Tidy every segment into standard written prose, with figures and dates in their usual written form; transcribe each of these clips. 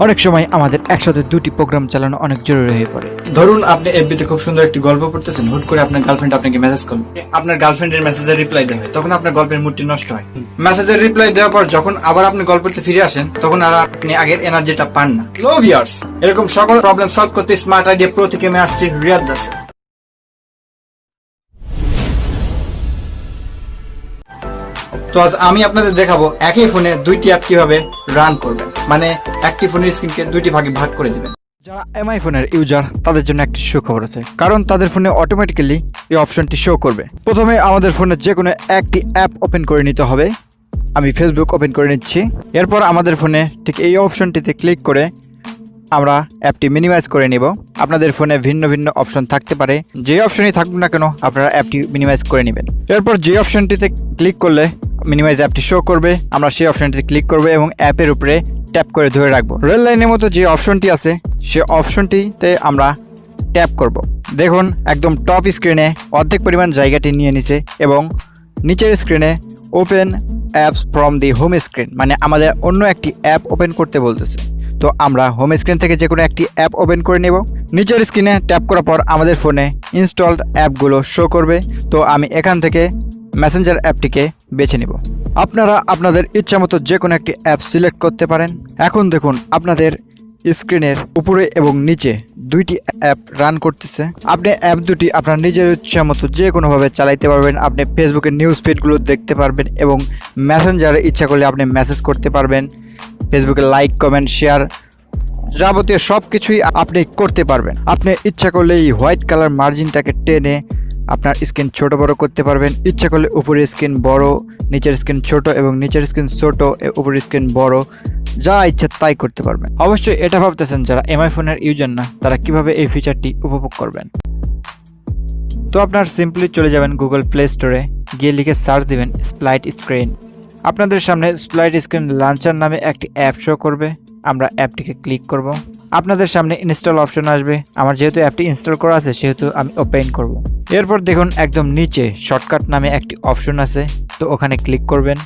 অনেক সময় আমাদের একসাথে দুটি প্রোগ্রাম চালানো অনেক জরুরি হয়ে পড়ে। ধরুন আপনি এফবিতে খুব সুন্দর একটি গল্প পড়তেছেন, হুট করে আপনার গার্লফ্রেন্ড আপনাকে মেসেজ করলো, আপনার গার্লফ্রেন্ডের মেসেজের রিপ্লাই দেবে, তখন আপনার গল্পের মুডটি নষ্ট হয়। মেসেজের রিপ্লাই দেওয়ার পর যখন আবার আপনি গল্পতে ফিরে আসেন, তখন আর আপনি আগের এনার্জিটা পান না। লো ভিউয়ার্স, এরকম সকল প্রবলেম সলভ করতে স্মার্ট আইডিয়া প্রো থেকে আমি আসছি রিয়াদ রাসেল। তো আজ আমি আপনাদের দেখাবো একই ফোনে দুইটি অ্যাপ কিভাবে রান করবেন, মানে একটি ফোনের স্ক্রিনকে দুইটি ভাগে ভাগ করে দিবেন। যারা এমআই ফোনের ইউজার তাদের জন্য একটি সুখবর আছে, কারণ তাদের ফোনে অটোমেটিক্যালি এই অপশনটি শো করবে। প্রথমে আমাদের ফোনে যে কোনো একটি অ্যাপ ওপেন করে নিতে হবে। আমি ফেসবুক ওপেন করে নিচ্ছি। এরপর আমাদের ফোনে ঠিক এই অপশনটিতে ক্লিক করে আমরা অ্যাপটি মিনিমাইজ করে নিব। আপনাদের ফোনে ভিন্ন ভিন্ন অপশন থাকতে পারে, যে অপশনই থাকুক না কেন আপনারা অ্যাপটি মিনিমাইজ করে নেবেন। এরপর যে অপশনটিতে ক্লিক করলে মিনিমাইজ অ্যাপটি শো করবে, আমরা সেই অপশনটিতে ক্লিক করব এবং অ্যাপের উপরে ট্যাপ করে ধরে রাখবো। রেল লাইনের মতো যে অপশনটি আছে সে অপশনটিতে আমরা ট্যাপ করব। দেখুন একদম টপ স্ক্রিনে অর্ধেক পরিমাণ জায়গাটি নিয়ে নিছে এবং নিচের স্ক্রিনে open apps from the home screen, মানে আমাদের অন্য একটি অ্যাপ ওপেন করতে বলতেছে। তো আমরা হোম স্ক্রিন থেকে যে কোনো একটি অ্যাপ ওপেন করে নেব। নিচের স্ক্রিনে ট্যাপ করার পর আমাদের ফোনে ইনস্টলড অ্যাপগুলো শো করবে। তো আমি এখান থেকে মেসেঞ্জার অ্যাপটিকে বেছে নিব। আপনারা আপনাদের ইচ্ছা মতো যে কোনো একটি অ্যাপ সিলেক্ট করতে পারেন। এখন দেখুন আপনাদের স্ক্রিনের উপরে এবং নিচে দুইটি অ্যাপ রান করতেছে। আপনি অ্যাপ দুটি আপনার নিজের ইচ্ছা মতো যে কোনোভাবে চালাইতে পারবেন। আপনি ফেসবুকের নিউজ ফিডগুলো দেখতে পারবেন এবং মেসেঞ্জারে ইচ্ছা করলে আপনি মেসেজ করতে পারবেন। ফেসবুকে লাইক, কমেন্ট, শেয়ার যাবতীয় সব কিছুই আপনি করতে পারবেন। আপনি ইচ্ছা করলে এই হোয়াইট কালার মার্জিনটাকে টেনে আপনার স্ক্রিন ছোট বড় করতে পারবেন। ইচ্ছা করলে উপরের স্ক্রিন বড়, নিচের স্ক্রিন ছোট এবং নিচের স্ক্রিন ছোট, উপরের স্ক্রিন বড়, যা ইচ্ছা তাই করতে পারবেন। অবশ্যই এটা ভাবতেছেন যারা এমআই ফোনের ইউজার না, তারা কিভাবে এই ফিচারটি উপভোগ করবেন। তো আপনার সিম্পলি চলে যাবেন গুগল প্লে স্টোরে, গিয়ে লিখে সার্চ দিবেন স্প্লাইট স্ক্রিন। আপনাদের সামনে স্প্লাইট স্ক্রিন লঞ্চার নামে একটি অ্যাপ শো করবে। আমরা অ্যাপটিকে ক্লিক করব। আপনাদের সামনে ইনস্টল অপশন আসবে। আমার যেহেতু অ্যাপটি ইনস্টল করা আছে সেহেতু আমি ওপেন করব। এরপর দেখুন একদম নিচে শর্টকাট নামে একটি অপশন আছে, তো ওখানে ক্লিক করবেন।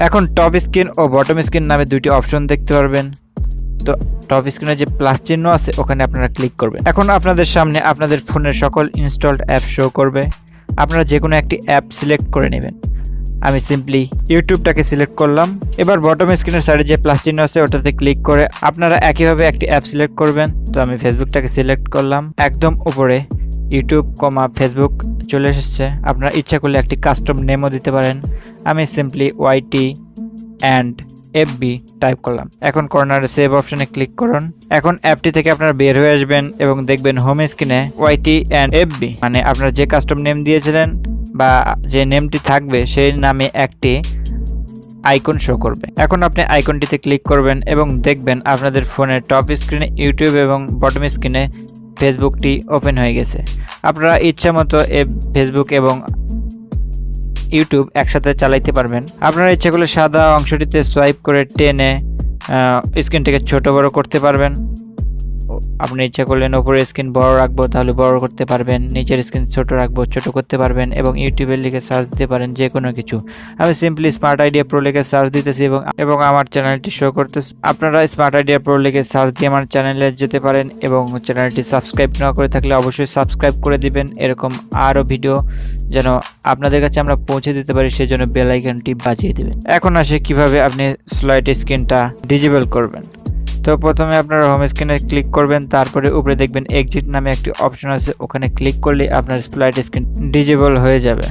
এখন টপ স্ক্রিন ও বটম স্ক্রিন নামে দুইটি অপশন দেখতে পারবেন। তো টপ স্ক্রিনে যে প্লাস চিহ্ন আছে ওখানে আপনারা ক্লিক করবেন। এখন আপনাদের সামনে আপনাদের ফোনের সকল ইনস্টলড অ্যাপ শো করবে। আপনারা যে কোনো একটি অ্যাপ সিলেক্ট করে নেবেন। আমি সিম্পলি ইউটিউবটাকে সিলেক্ট করলাম। এবার বটম স্ক্রিনের সাইডে যে প্লাস চিহ্ন আছে ওটাতে ক্লিক করে আপনারা একইভাবে একটি অ্যাপ সিলেক্ট করবেন। তো আমি ফেসবুকটাকে সিলেক্ট করলাম। একদম উপরে ইউটিউব, ফেসবুক চলে এসেছে। আপনারা ইচ্ছা করলে একটি কাস্টম নেমও দিতে পারেন। আমি simply YT and FB type করলাম। এখন কর্নারে সেভ অপশনে ক্লিক করুন। এখন অ্যাপটি থেকে আপনারা বের হয়ে আসবেন এবং দেখবেন হোম স্ক্রিনে ওয়াইটি অ্যান্ড এফবি, মানে আপনারা যে কাস্টম নেম দিয়েছিলেন বা যে নেমটি থাকবে সেই নামে একটি আইকন শো করবে। এখন আপনি আইকনটিতে ক্লিক করবেন এবং দেখবেন আপনাদের ফোনের টপ স্ক্রিনে ইউটিউব এবং বটম স্ক্রিনে ফেসবুকটি ওপেন হয়ে গেছে। আপনারা ইচ্ছা মতো ফেসবুক এবং ইউটিউব একসাথে চালাইতে পারবেন। আপনারা ইচ্ছা করলে সাদা অংশটিতে সোয়াইপ করে টেনে স্ক্রিনটিকে ছোট বড় করতে পারবেন। আপনি ইচ্ছা করলেন উপরে স্ক্রিন বড় রাখবো তাহলে বড় করতে পারবেন, নিচের স্ক্রিন ছোট রাখবো ছোট করতে পারবেন এবং ইউটিউবের লিখে সার্চ দিতে পারেন যে কোনো কিছু। আমি সিম্পলি স্মার্ট আইডিয়া প্রো লিখে সার্চ দিতেছি এবং আমার চ্যানেলটি শো করতেছে। আপনারা স্মার্ট আইডিয়া প্রো লিখে সার্চ দিয়ে আমার চ্যানেলে যেতে পারেন এবং চ্যানেলটি সাবস্ক্রাইব না করে থাকলে অবশ্যই সাবস্ক্রাইব করে দিবেন। এরকম আরও ভিডিও যেন আপনাদের কাছে আমরা পৌঁছে দিতে পারি সেজন্য বেল আইকনটি বাজিয়ে দেবেন। এখন আসে কিভাবে আপনি স্প্লাইট স্ক্রিনটা ডিজেবল করবেন। তো প্রথমে আপনারা হোম স্ক্রিনে ক্লিক করবেন, তারপরে উপরে দেখবেন এক্সিট নামে একটি অপশন আছে, ওখানে ক্লিক করলে আপনার স্প্লাইট স্ক্রিন ডিজেবল হয়ে যাবে।